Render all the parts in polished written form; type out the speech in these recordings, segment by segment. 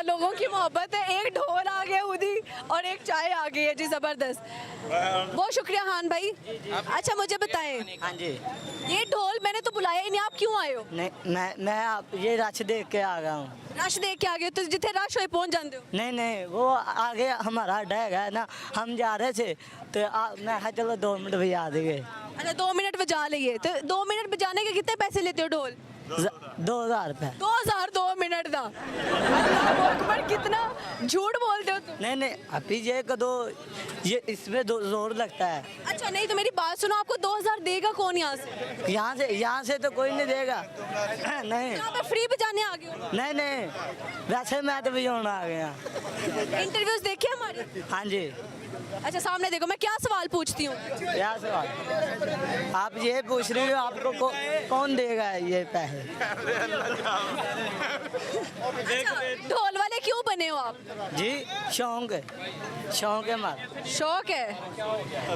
लोगों की मोहब्बत है। एक ढोल आ गया उदी और एक चाय आ गई है जी, ज़बरदस्त। बहुत शुक्रिया खान भाई। अच्छा मुझे बताएं, हाँ जी। ये ढोल मैंने तो बुलाया ही नहीं, आप क्यों आए हो? नहीं मैं आप ये रश देख के आ गया हूँ। रश देख के आ गए हो, तो जिथे रश हो पहुंच जाते हो। नहीं नहीं, वो आगे हमारा डैग है ना, हम जा रहे थे तो मैं कहा चलो 2 मिनट भी आ गए। अच्छा 2 मिनट बजा लिए, तो 2 मिनट बजाने के कितने पैसे लेते हो ढोल? 2000 रुपये। 2000 2 मिनट का? अल्लाह अकबर, कितना झूठ बोलते हो तुम। नहीं नहीं, अभी ये कदो ये इसमें जोर लगता है। अच्छा नहीं तो मेरी बात सुनो, आपको 2000 देगा कौन यहाँ से? यहाँ से तो कोई नहीं देगा। नहीं यहाँ पे फ्री बजाने आ गए हो? नहीं नहीं, वैसे मैं तो बजाने आ गया। इंटरव्यूज देखे हमारे? हाँ जी। अच्छा सामने देखो, मैं क्या सवाल पूछती हूँ? क्या सवाल आप ये पूछ रहे हो? आपको कौन देगा ये पैसे? अच्छा, ढोल वाले क्यों बने हो आप? जी शौक है हमारा। शौक है।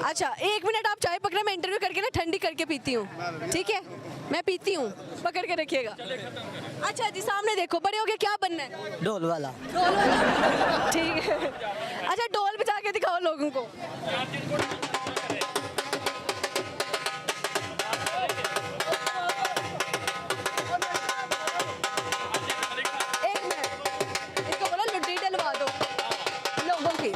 अच्छा 1 मिनट आप चाय पकड़े, मैं इंटरव्यू करके ना ठंडी करके पीती हूँ, ठीक है? मैं पीती हूँ, पकड़ के रखिएगा। अच्छा जी सामने देखो, बड़े हो गए क्या बनना है? ढोल वाला। ढोल वाला, ठीक है। अच्छा ढोल बजा के दिखाओ लोगों को। एक मिनट, इसको बोलो लुड्डी डलवा दो लोगों की।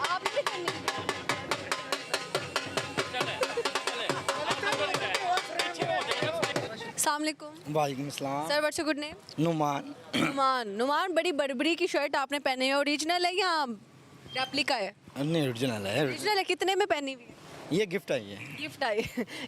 आप भी करनी है। अस्सलाम वालेकुम। वालेकुम अस्सलाम। Sir what's your good name? Numan. Numan, बड़ी बर्बरी की शर्ट आपने पहनी है, ओरिजिनल है या रेप्लिका है? नहीं ओरिजिनल है। ओरिजिनल है। कितने में पहनी हुई है? ये गिफ्ट आई है। गिफ्ट आई।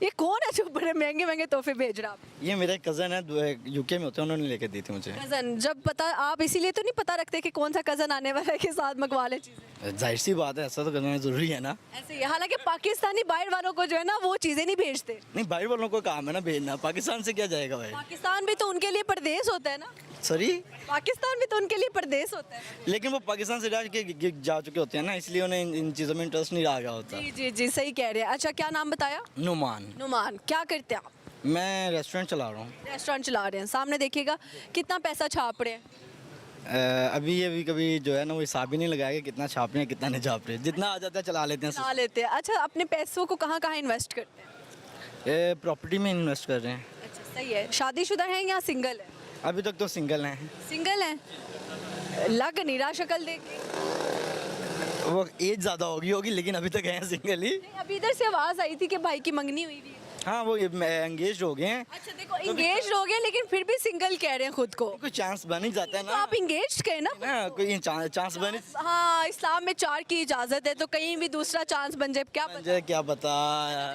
ये कौन है जो बड़े महंगे महंगे तोहफे भेज रहा? आप ये मेरे कज़न है, यूके में होते हैं, उन्होंने लेके दी थी मुझे। कजन, जब पता आप इसीलिए तो नहीं पता रखते कि कौन सा कजन आने वाला है के साथ मंगवा ले चीजें? जाहिर सी बात है, ऐसा तो करना ज़रूरी है ना। ऐसे ही, हालांकि पाकिस्तानी बाहर वालों को जो है ना वो चीजें नहीं भेजते। नहीं बाहर वालों को काम है ना भेजना, पाकिस्तान से क्या जाएगा भाई? पाकिस्तान भी तो उनके लिए परदेश होता है ना। सॉरी, पाकिस्तान भी तो उनके लिए परदेश होता है। लेकिन वो पाकिस्तान से जा चुके होते हैं ना, इसलिए उन्हें इन चीज़ों में इंटरेस्ट नहीं रह गया होता। जी जी जी सही कह रहे हैं। अच्छा क्या नाम बताया? नुमान। नुमान, क्या करते हैं आप? मैं रेस्टोरेंट चला रहा हूँ। रेस्टोरेंट चला रहे हैं। सामने देखिएगा कितना पैसा छाप रहे हैं। अभी कभी जो है ना वो हिसाब ही नहीं लगाया कि कितना छाप रहे हैं कितना नहीं छाप रहे हैं, जितना आ जाता है चला लेते हैं। चला लेते हैं। अच्छा अपने पैसों को कहाँ कहाँ इन्वेस्ट करते हैं? प्रॉपर्टी में इन्वेस्ट कर रहे हैं। अच्छा सही है। शादीशुदा हैं या सिंगल है? अभी तक तो सिंगल हैं। सिंगल हैं। लग नहीं रहा शक्ल देख के। वो एज ज़्यादा होगी लेकिन अभी तक हैं सिंगल ही। नहीं, अभी इधर से आवाज़ आई थी कि भाई की मंगनी हुई हुई है। हाँ वो एंगेज हो गए हैं। अच्छा देखो इंगेज हो गए लेकिन फिर भी सिंगल कह रहे हैं खुद को। कोई चांस बन ही जाता है तो ना। आप इंगेज कहे ना। ना कोई चांस बन ही हाँ इस्लाम में 4 की इजाजत है, तो कहीं भी दूसरा चांस बन जाए क्या पता। जाए, क्या पता।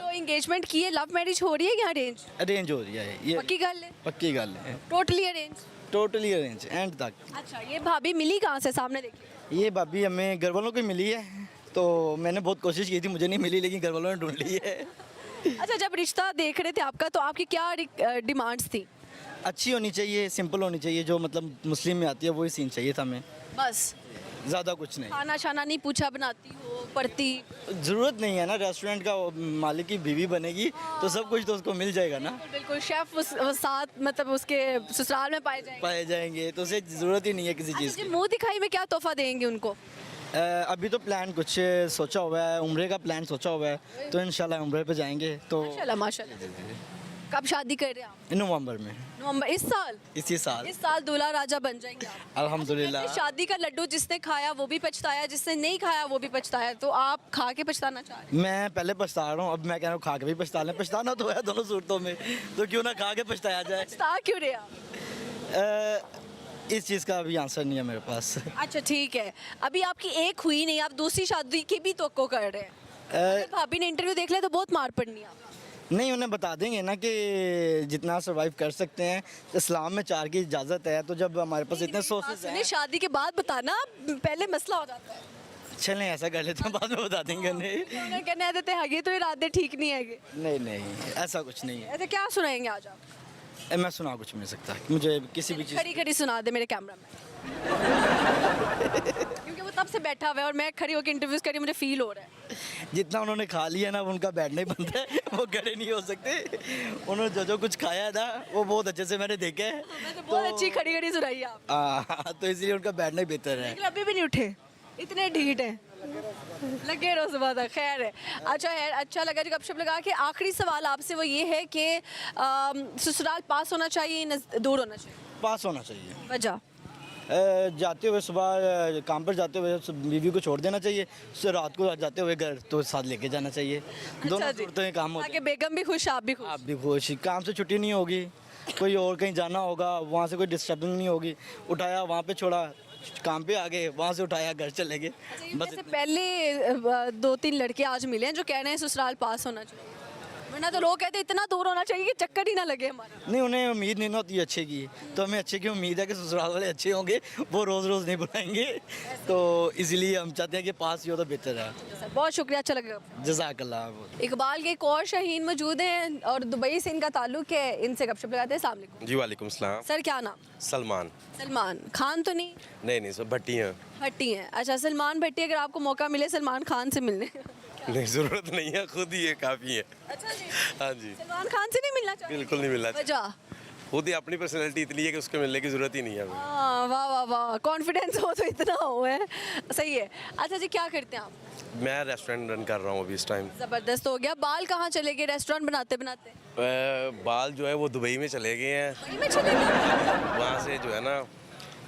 तो एंगेजमेंट की है, लव मैरिज हो रही है या अरेंज? अरेंज हो रही है ये। पक्की गल है? पक्की गल है। Totally arrange? Totally arrange and तक। अच्छा ये भाभी मिली कहाँ से? सामने देखिए। ये भाभी हमें घर वालों को मिली है, तो मैंने बहुत कोशिश की थी, मुझे नहीं मिली, लेकिन घर वालों ने ढूंढ ली है। अच्छा जब रिश्ता देख रहे थे आपका तो आपकी क्या डिमांड्स थी? अच्छी होनी चाहिए, सिंपल होनी चाहिए, जो मतलब मुस्लिम में आती है वही सीन चाहिए था हमें, बस? ज़्यादा कुछ नहीं। खाना शाना नहीं पूछा बनाती हो पड़ती? ज़रूरत नहीं है ना, रेस्टोरेंट का मालिक की बीवी बनेगी तो सब कुछ तो उसको मिल जाएगा ना। बिल्कुल शेफ वो साथ मतलब उसके ससुराल में पाए जाएंगे तो उसे ज़रूरत ही नहीं है किसी चीज़ अच्छा, मुंह दिखाई में क्या तोहफा देंगे उनको? अभी तो प्लान कुछ सोचा हुआ है, उम्रे का प्लान सोचा हुआ है, तो इंशाल्लाह उम्रे पे जाएंगे। तो माशाल्लाह। कब शादी कर रहे हैं आप? नवंबर में। नवंबर इस साल? इसी साल। इस साल दूल्हा राजा बन जाएंगे आप? अल्हम्दुलिल्लाह। अच्छा, शादी का लड्डू जिसने खाया वो भी पछताया, जिसने नहीं खाया वो भी पछताया, तो आप खा के पछताना चाह रहे हैं? मैं पहले पछता रहा हूँ, अब मैं कह रहा हूँ खा के भी पछता लें। पछताना तो है दोनों सूरतों में, तो क्यों ना खा के पछताया जाए। पछता क्यों रहे आप? इस चीज़ का अभी आंसर नहीं है मेरे पास। अच्छा ठीक है, अभी आपकी एक हुई नहीं, आप दूसरी शादी की भी तो कर रहे हैं। अगर भाभी ने इंटरव्यू देख लिया तो बहुत मार पड़नी है। नहीं, उन्हें बता देंगे ना कि जितना सर्वाइव कर सकते हैं, इस्लाम में 4 की इजाज़त है, तो जब हमारे पास इतने सोर्सेज हैं। शादी के बाद बताना, पहले मसला हो जाता है। चलें ऐसा कर लेते हैं, बाद में बता देंगे। नहीं कहने देते हैं तो इरादे ठीक नहीं है। नहीं ऐसा कुछ नहीं है। ऐसे क्या सुनाएंगे आज आप? मैं सुना कुछ नहीं सकता, मुझे किसी भी चीज़। खड़ी खड़ी सुना दे मेरे कैमरा में। क्योंकि वो तब से बैठा हुआ है और मैं खड़ी होकर इंटरव्यूज कर रही हूँ, मुझे फील हो रहा है। जितना उन्होंने खा लिया ना उनका बैठना ही बनता है, वो खड़े नहीं हो सकते। उन्होंने जो कुछ खाया है ना वो बहुत अच्छे से मैंने देखा है। तो बहुत अच्छी खड़ी खड़ी सुनाई आप, तो इसलिए उनका बैठना ही बेहतर है। लेकिन अभी भी नहीं उठे, इतने ढीठ हैं, लगे रहो सुबह तक। खैर है, अच्छा है, अच्छा लगा जो गपशप लगा के। आखिरी सवाल आपसे वो ये है कि ससुराल पास होना चाहिए, दूर होना चाहिए? पास होना चाहिए। वजह? जाते हुए सुबह काम पर जाते हुए बीवी को छोड़ देना चाहिए, फिर रात को जाते हुए घर तो साथ लेके जाना चाहिए। दोनों अच्छा जी। सूरतें काम होते ताकि बेगम भी खुश, आप भी खुश। आप भी खुश, काम से छुट्टी नहीं होगी, कोई और कहीं जाना होगा, वहाँ से कोई डिस्टर्बिंग नहीं होगी। उठाया वहाँ पे छोड़ा, काम पे आ गए, वहाँ से उठाया घर चले गए। बस जैसे पहले 2-3 लड़के आज मिले हैं जो कह रहे हैं ससुराल पास होना चाहिए, वरना तो लोग कहते हैं इतना दूर होना चाहिए कि चक्कर ही ना लगे हमारा। नहीं, उन्हें उम्मीद नहीं होती अच्छे की, तो हमें अच्छे की उम्मीद है कि ससुराल वाले अच्छे होंगे, वो रोज़ रोज़ नहीं बुलाएंगे, तो इसीलिए हम चाहते हैं कि पास ही हो तो बेहतर है। सर बहुत शुक्रिया, अच्छा लगा। जज़ाकल्लाह। इकबाल के एक और शाहीन मौजूद हैं और दुबई से इनका ताल्लुक है, इनसे गपशप लगाते हैं। अस्सलाम वालेकुम। जी वालेकुम सलाम। सर क्या नाम? सलमान। सलमान खान तो नहीं? नहीं सब भट्टी हैं। भट्टी हैं, अच्छा। सलमान भट्टी, अगर आपको मौका मिले सलमान खान से मिलने नहीं ज़रूरत नहीं है, खुद ही है काफ़ी है। अच्छा जी। हाँ जी, सलमान खान से नहीं मिलना चाहिए? बिल्कुल नहीं मिलना चाहिए। वजह? खुद ही अपनी पर्सनैलिटी इतनी है कि उसके मिलने की ज़रूरत ही नहीं है हमें। हाँ, वाह वाह वाह, कॉन्फिडेंस हो तो इतना हो है, सही है। अच्छा जी, क्या करते हैं आप? मैं रेस्टोरेंट रन कर रहा हूँ अभी इस टाइम। ज़बरदस्त हो गया। बाल कहाँ चले गए रेस्टोरेंट बनाते बनाते? बाल जो है वो दुबई में चले गए हैं, दुबई में चले गए? वहाँ से जो है ना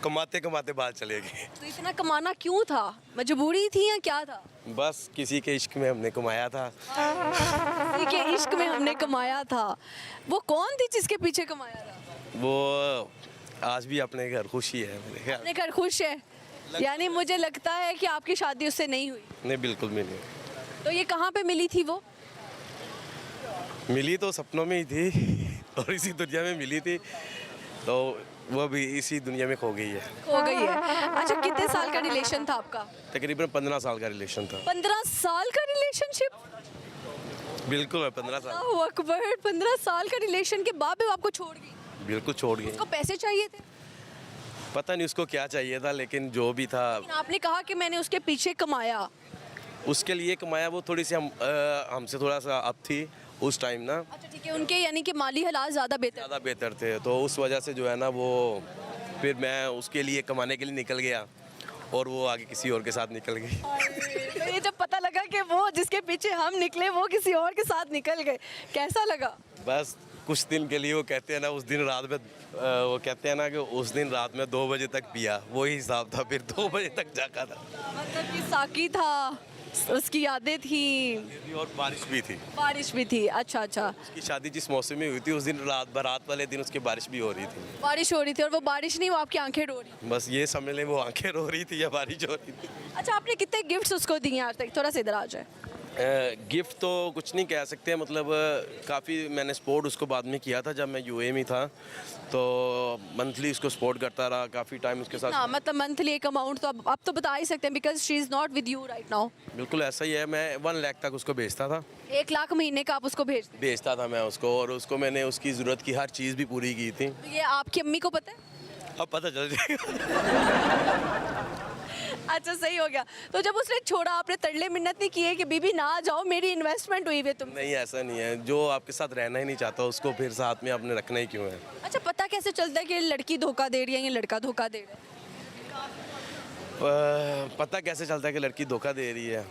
कमाते कमाते बाल चले गए। तो इतना कमाना क्यों था? मजबूरी थी या क्या था? बस किसी के इश्क में हमने कमाया था। किसी के इश्क में हमने कमाया था। वो कौन थी जिसके पीछे कमाया था? वो आज भी अपने घर खुशी है मेरे ख्याल। अपने घर खुश है, यानी मुझे लगता है कि आपकी शादी उससे नहीं हुई। नहीं बिल्कुल भी नहीं। तो ये कहाँ पे मिली थी वो? मिली तो सपनों में ही थी और इसी दुनिया में मिली थी, तो वो भी इसी दुनिया में खो गई है। हो गई है। अच्छा, कितने साल का रिलेशन था आपका? तकरीबन 15 साल का रिलेशन था। 15 साल का रिलेशनशिप? बिल्कुल है 15 साल। ओह अकबर, 15 साल का रिलेशन के बाद भी वो आपको छोड़ गई? बिल्कुल छोड़ गई। उसको पैसे चाहिए थे? पता नहीं उसको क्या चाहिए था, लेकिन जो भी था लेकिन आपने कहा कि मैंने उसके पीछे कमाया। उसके लिए कमाया। वो थोड़ी सी हमसे थोड़ा सा अप थी उस टाइम ना, अच्छा ठीक है, उनके यानी कि माली हालात ज़्यादा बेहतर। ज़्यादा बेहतर थे, तो उस वजह से जो है ना वो फिर मैं उसके लिए कमाने के लिए निकल गया और वो आगे किसी और के साथ निकल गई। तो ये जब पता लगा कि वो जिसके पीछे हम निकले वो किसी और के साथ निकल गए, कैसा लगा? बस कुछ दिन के लिए वो कहते हैं ना उस दिन रात में वो कहते हैं ना कि उस दिन रात में 2 बजे तक पिया, वही हिसाब था, फिर 2 बजे तक जागा था। मतलब कि साकी था, उसकी यादें थी और बारिश भी थी। बारिश भी थी। अच्छा अच्छा, उसकी शादी जिस मौसम में हुई थी उस दिन बारात वाले दिन उसकी बारिश भी हो रही थी। बारिश हो रही थी और वो बारिश नहीं, वो आपकी आंखें रो रही। बस ये समझ लें वो आंखें रो रही थी या बारिश हो रही थी। अच्छा, आपने कितने गिफ्ट्स उसको दिए आज तक? थोड़ा सा इधर आ जाए। गिफ्ट तो कुछ नहीं कह सकते, मतलब काफ़ी मैंने सपोर्ट उसको बाद में किया था जब मैं यूए में था, तो मंथली उसको सपोर्ट करता रहा काफ़ी टाइम उसके साथ। ना मतलब मंथली एक अमाउंट तो आप तो बता ही सकते हैं, because she is not with you right now. बिल्कुल ऐसा ही है, मैं 1 लाख तक उसको भेजता था। 1 लाख महीने का आप उसको भेजते? भेजता था मैं उसको, और उसको मैंने उसकी ज़रूरत की हर चीज़ भी पूरी की थी। तो ये आपकी अम्मी को पता है? अब पता चल जाएगा। अच्छा सही हो गया। तो जब उसने छोड़ा आपने तरले मिन्नत नहीं किए कि बीबी ना जाओ, मेरी इन्वेस्टमेंट हुई है तुम? नहीं ऐसा नहीं है, जो आपके साथ रहना ही नहीं चाहता उसको फिर साथ में आपने रखना ही क्यों है। अच्छा, पता कैसे चलता है कि लड़की धोखा दे रही है या लड़का धोखा दे रहा है? पता कैसे चलता है कि लड़की धोखा दे रही है?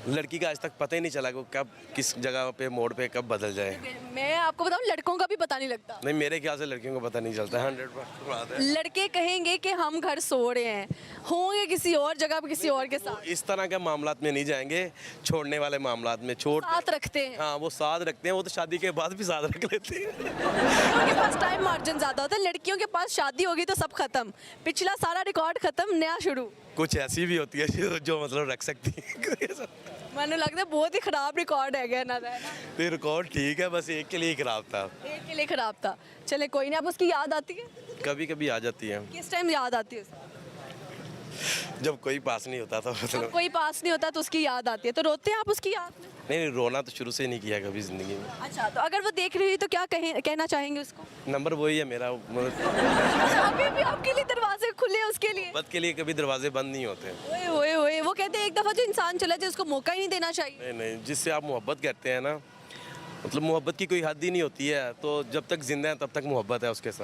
लड़की का आज तक पता ही नहीं चला कि वो कब किस जगह पे मोड़ पे कब बदल जाए। मैं आपको बताऊं, लड़कों का भी पता नहीं लगता। नहीं मेरे ख्याल से लड़कियों को पता नहीं चलता, 100% बात है। लड़के कहेंगे कि हम घर सो रहे हैं, होंगे किसी और जगह पे किसी और के साथ। इस तरह के मामलात में नहीं जाएंगे, छोड़ने वाले मामलात में छोड़। साथ रखते हैं। हाँ वो साथ रखते हैं, वो तो शादी के बाद भी साथ रख लेते हैं। लड़कियों के पास टाइम मार्जिन ज्यादा होता है, लड़कियों के पास शादी होगी तो सब खत्म, पिछला सारा रिकॉर्ड खत्म, नया शुरू। कुछ ऐसी भी होती है जो मतलब रख सकती है। मैंने लगता है बहुत ही खराब रिकॉर्ड है ना। फिर रिकॉर्ड ठीक है, बस एक के लिए ही खराब था। एक के लिए खराब था, चले कोई नहीं। आप उसकी याद आती है? कभी कभी आ जाती है, किस टाइम याद आती है उसकी? जब कोई पास नहीं होता था जब मतलब। कोई पास नहीं होता तो उसकी याद आती है, तो रोते हैं आप उसकी याद में? नहीं रोना तो शुरू से नहीं किया कभी जिंदगी में। अच्छा, तो अगर वो देख रही हुई तो क्या कहना चाहेंगे उसको? नंबर वही है मेरा। अभी भी आपके लिए दरवाजे खुले हैं उसके लिए? बद के लिए कभी दरवाजे बंद नहीं होते। ओए ओए ओए, वो कहते हैं एक दफ़ा जो इंसान चला जाए उसको मौका ही नहीं देना चाहिए। नहीं नहीं, जिससे आप मोहब्बत करते हैं ना, मतलब मोहब्बत की कोई हद ही नहीं होती है, तो जब तक जिंदा है तब तक मोहब्बत है उसके साथ।